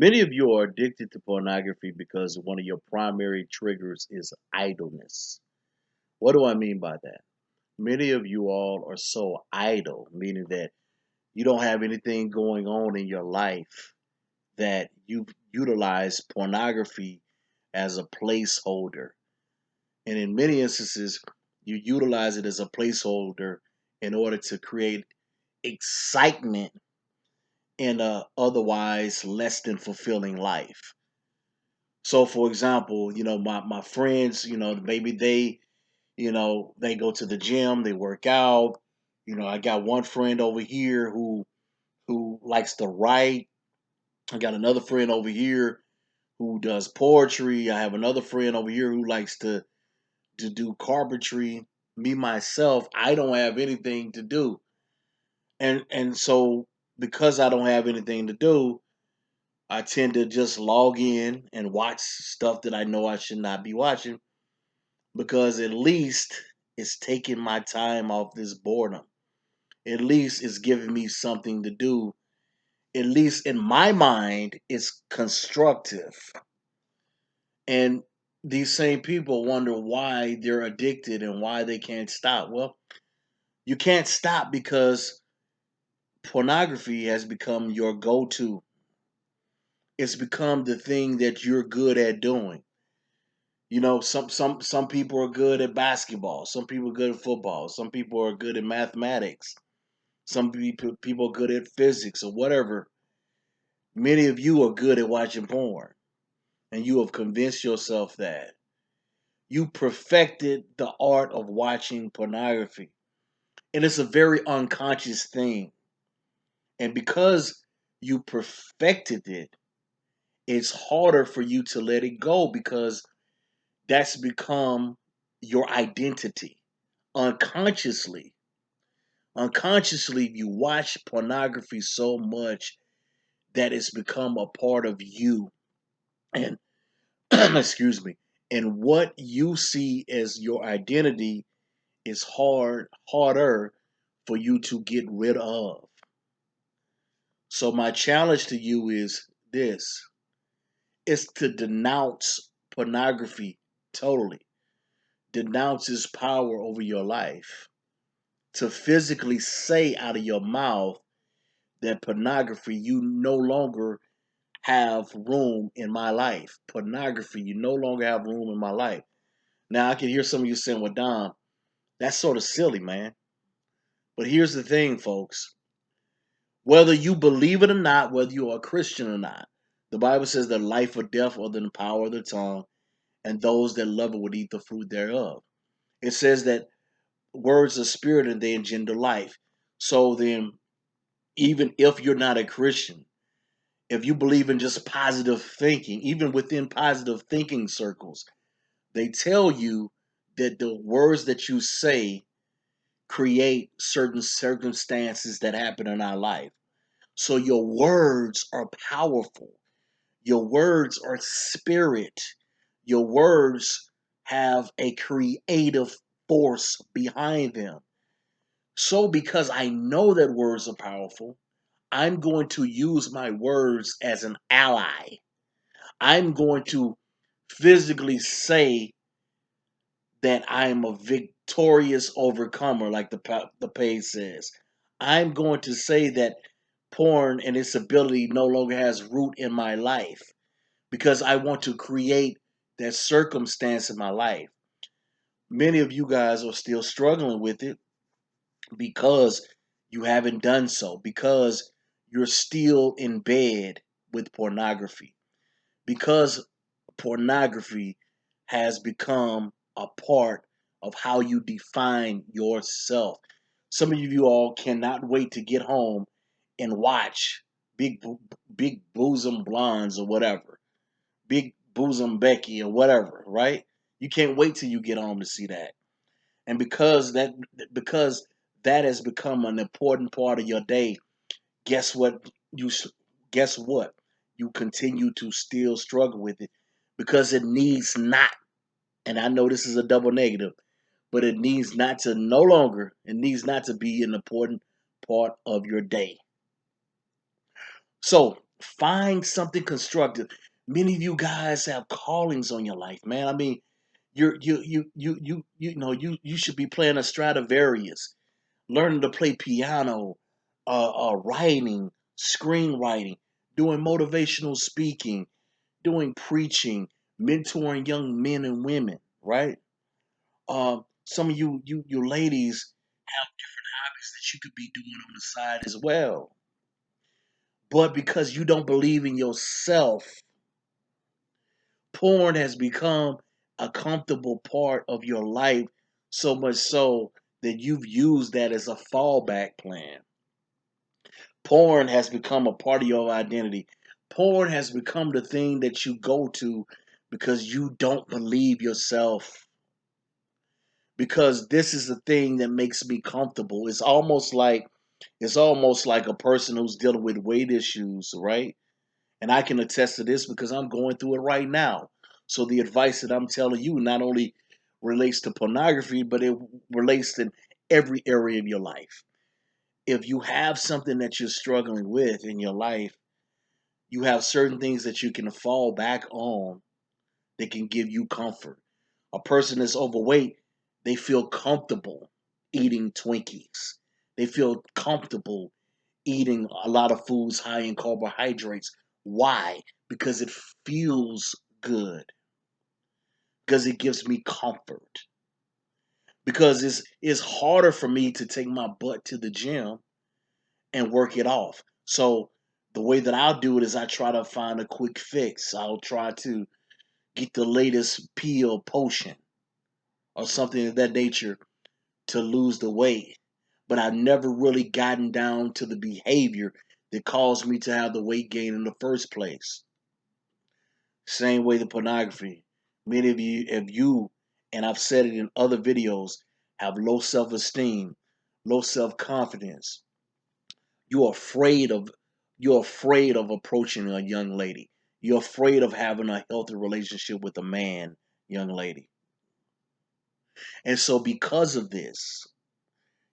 Many of you are addicted to pornography because one of your primary triggers is idleness. What do I mean by that? Many of you all are so idle, meaning that you don't have anything going on in your life that you utilize pornography as a placeholder. And in many instances, you utilize it as a placeholder in order to create excitement in a otherwise less than fulfilling life. So for example, my friends, maybe they go to the gym, they work out. I got one friend over here who likes to write. I got another friend over here who does poetry. I have another friend over here who likes to do carpentry. Me myself, I don't have anything to do. And so because I don't have anything to do, I tend to just log in and watch stuff that I know I should not be watching because at least it's taking my time off this boredom. At least it's giving me something to do. At least in my mind, it's constructive. And these same people wonder why they're addicted and why they can't stop. Well, you can't stop because pornography has become your go to. It's become the thing that you're good at doing. Some people are good at basketball. Some people are good at football. Some people are good at mathematics. Some people are good at physics or whatever. Many of you are good at watching porn, and you have convinced yourself that you perfected the art of watching pornography, and it's a very unconscious thing. And because you perfected it, it's harder for you to let it go because that's become your identity unconsciously. Unconsciously, you watch pornography so much that it's become a part of you. And excuse me. And what you see as your identity is harder for you to get rid of. So my challenge to you is this: is to denounce pornography totally. Denounce its power over your life. To physically say out of your mouth that pornography, you no longer have room in my life. Pornography, you no longer have room in my life. Now I can hear some of you saying, well, Dom, that's sort of silly, man. But here's the thing, folks. Whether you believe it or not, whether you are a Christian or not, the Bible says that life or death are in the power of the tongue, and those that love it would eat the fruit thereof. It says that words are spirit and they engender life. So then, even if you're not a Christian, if you believe in just positive thinking, even within positive thinking circles, they tell you that the words that you say create certain circumstances that happen in our life. So your words are powerful. Your words are spirit. Your words have a creative force behind them. So because I know that words are powerful, I'm going to use my words as an ally. I'm going to physically say that I'm a victorious overcomer, like the page says. I'm going to say that porn and its ability no longer has root in my life because I want to create that circumstance in my life. Many of you guys are still struggling with it because you haven't done so, because you're still in bed with pornography, because pornography has become a part of how you define yourself. Some of you all cannot wait to get home and watch big big bosom blondes or whatever, big bosom Becky or whatever, right? You can't wait till you get home to see that. And because that has become an important part of your day, guess what? You guess what? You continue to still struggle with it because it needs not. And I know this is a double negative, but it needs not to no longer. It needs not to be an important part of your day. So Find something constructive. Many of you guys have callings on your life, man. I mean, you should be playing a Stradivarius, learning to play piano, writing, screenwriting, doing motivational speaking, doing preaching, mentoring young men and women, right? Some of you ladies have different hobbies that you could be doing on the side as well. But because you don't believe in yourself, porn has become a comfortable part of your life, so much so that you've used that as a fallback plan. Porn has become a part of your identity. Porn has become the thing that you go to because you don't believe yourself. Because this is the thing that makes me comfortable. It's almost like a person who's dealing with weight issues, right? And I can attest to this because I'm going through it right now. So the advice that I'm telling you not only relates to pornography, but it relates to every area of your life. If you have something that you're struggling with in your life, you have certain things that you can fall back on that can give you comfort. A person that's overweight, they feel comfortable eating Twinkies. They feel comfortable eating a lot of foods high in carbohydrates. Why? Because it feels good. Because it gives me comfort. Because it's harder for me to take my butt to the gym and work it off. So the way that I'll do it is I try to find a quick fix. I'll try to get the latest pill potion or something of that nature to lose the weight. But I've never really gotten down to the behavior that caused me to have the weight gain in the first place. Same way the pornography. Many of you, if you, and I've said it in other videos, have low self-esteem, low self-confidence, you're afraid of you're afraid of approaching a young lady. You're afraid of having a healthy relationship with a man, young lady. And so because of this,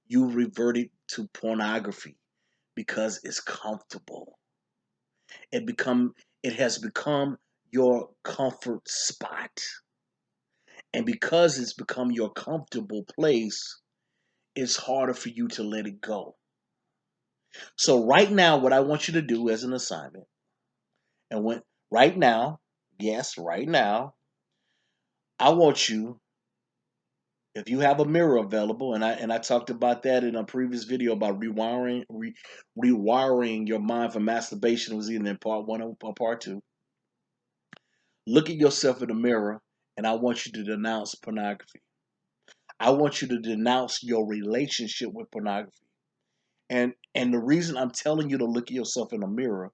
you reverted to pornography because it's comfortable. It become it has become your comfort spot. And because it's become your comfortable place, it's harder for you to let it go. So right now, what I want you to do as an assignment, and when right now, yes, right now, I want you, if you have a mirror available, and I talked about that in a previous video about rewiring your mind for masturbation. It was either in part one or part two. Look at yourself in the mirror, and I want you to denounce pornography. I want you to denounce your relationship with pornography. And the reason I'm telling you to look at yourself in the mirror,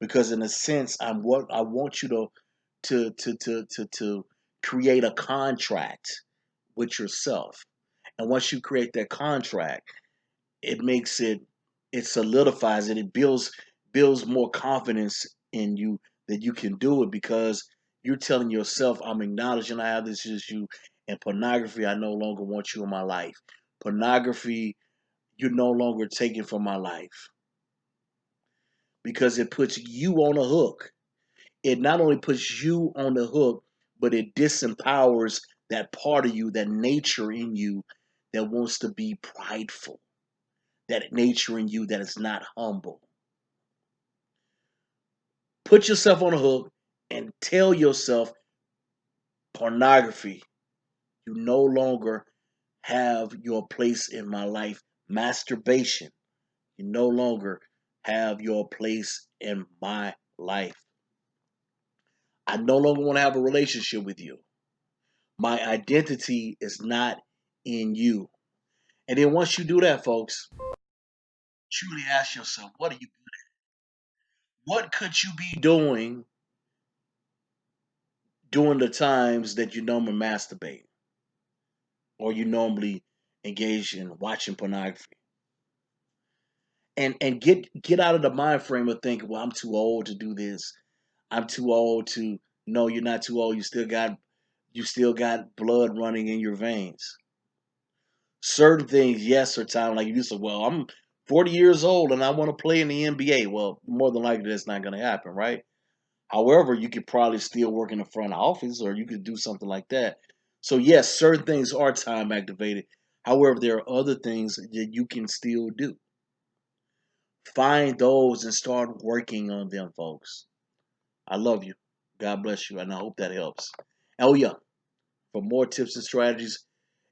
because in a sense, I want you to create a contract with yourself. And once you create that contract, it makes it solidifies it. It builds more confidence in you that you can do it because you're telling yourself, I'm acknowledging I have this issue, and pornography, I no longer want you in my life. Pornography, you're no longer taken from my life because it puts you on a hook. It not only puts you on the hook, but it disempowers that part of you, that nature in you that wants to be prideful, that nature in you that is not humble. Put yourself on a hook and tell yourself, pornography, you no longer have your place in my life. Masturbation, you no longer have your place in my life. I no longer want to have a relationship with you. My identity is not in you. And then once you do that, folks, truly ask yourself, what are you what could you be doing during the times that you normally masturbate or you normally engage in watching pornography? And get out of the mind frame of thinking, well, I'm too old to do this. I'm too old to no, you're not too old. You still got blood running in your veins. Certain things, yes, are time like you said, well, I'm 40 years old and I want to play in the NBA. Well, more than likely that's not going to happen, right? However, you could probably still work in the front office or you could do something like that. So, yes, certain things are time activated. However, there are other things that you can still do. Find those and start working on them, folks. I love you. God bless you. And I hope that helps. Oh, yeah. For more tips and strategies,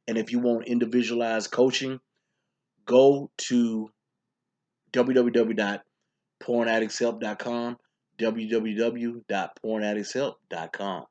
and if you want individualized coaching, go to www.pornaddictshelp.com, www.pornaddictshelp.com.